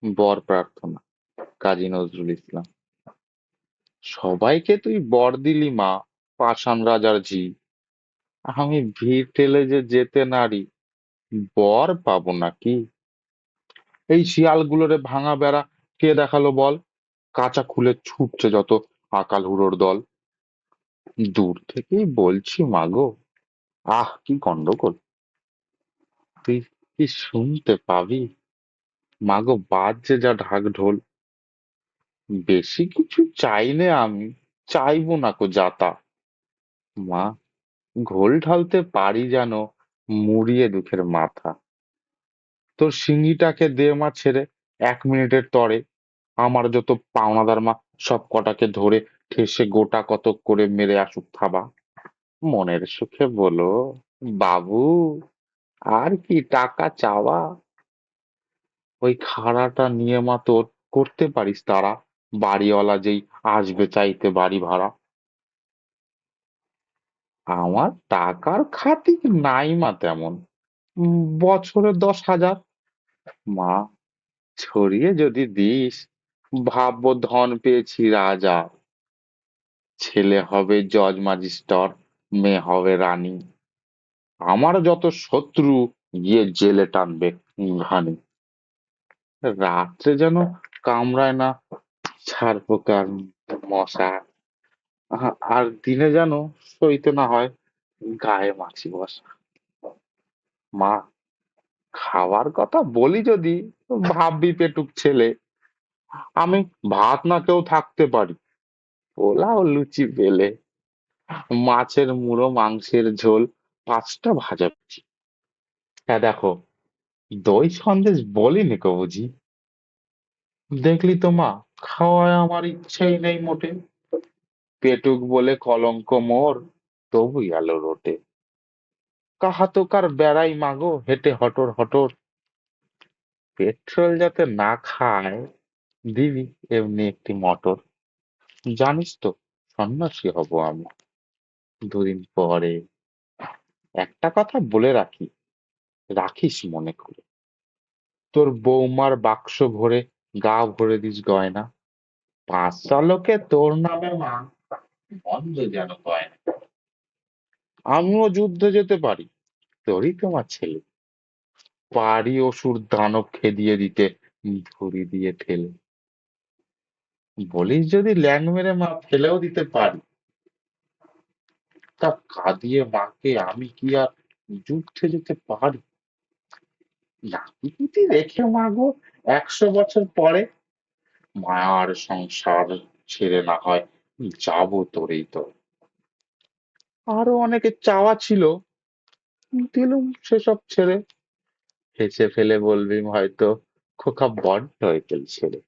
বর প্রার্থনা, কাজী নজরুল ইসলাম। সবাইকে তুই বর দিলি মা, পাষাণ রাজার ঝি। আমি ভিড় ঠেলে যে যেতে নারি, বর পাবো নাকি? এই শিয়ালগুলোরে ভাঙা বেড়া কে দেখালো বল? কাঁচা খুলে ছুটছে যত আকাল হুড়োর দল। দূর থেকেই বলছি মাগো, আহ কি গন্ডগোল! তুই কি শুনতে পাবি? মাগো বাজছে যা ঢাক ঢোল। বেশি কিছু চাইনে আমি, চাইবো না কো যাতা। মা, ঘোল ঢালতে পারি যেন মুড়িয়ে দুঃখের মাথা। তোর সিংহীটাকে দে মা ছেড়ে, 1 মিনিটের তরে। আমার যত পাওনাদার মা, সব কটাকে ধরে ঠেসে গোটা কতক করে মেরে আসুক থাবা। মনের সুখে বলো, বাবু, আর কি টাকা চাওয়া? ওই খাড়াটা নিয়ে মা তোর করতে পারিস তারা, বাড়িওয়ালা যেই আসবে চাইতে বাড়ি ভাড়া। আমার টাকার খাতির নাই মা তেমন, বছরে 10,000। মা, ছড়িয়ে যদি দিস, ভাববো ধন পেয়েছি রাজা। ছেলে হবে জজ ম্যাজিস্ট্রেট, মেয়ে হবে রানী। আমার যত শত্রু গিয়ে জেলে টানবে ঘানি। রাত্রে যেন কামড়ায় না ছারপোকার মশা, আর দিনে যেন সইতে না হয় গায়ে মাছি বসা। মা, খাওয়ার কথা বলি যদি, ভাববি পেটুক ছেলে। আমি ভাত না কেউ থাকতে পারি, পোলাও লুচি বেলে, মাছের মুড়ো মাংসের ঝোল, 5টা ভাজা ভুজি। হ্যাঁ দেখো, দই সন্দেশ বলিনি কো বুঝি? দেখলি তো মা, খাওয়ায় আমার ইচ্ছেই নেই মোটে। পেটুক বলে কলঙ্ক মোর, তবুই আলো রোটে। কাহা তো কার বেড়াই মাগো হেঁটে হটর হটর। পেট্রোল যাতে না খায়, দিবি এমনি একটি মটর। জানিস তো, সন্ন্যাসী হব আমি 2 দিন পরে। একটা কথা বলে রাখি, রাখিস মনে করে। তোর বৌমার বাক্স ভরে গা ভরে দিস গয়না। 5 লোকে তোর নামে মা, বন্ধ যেন হয় না। আমিও যুদ্ধে যেতে পারি, তোরই তোমার ছেলে। পারি অসুর দানব খেদিয়ে দিতে, ধুরি দিয়ে ঠেলে। বলিস যদি ল্যাং মেরে মা ফেলেও দিতে পারি, তা কাঁদিয়ে মাকে আমি কি আর যুদ্ধে যেতে পারি? নাতিপুতি রেখে মাগো 100 বছর পরে, মায়ার সংসার ছেড়ে না হয় যাবো তোরেই তো। আরো অনেকে চাওয়া ছিল, দিলুম সেসব ছেড়ে। হেসে ফেলে বলবি হয়তো, খোকা বড্ড হয়ে গেল ছেড়ে।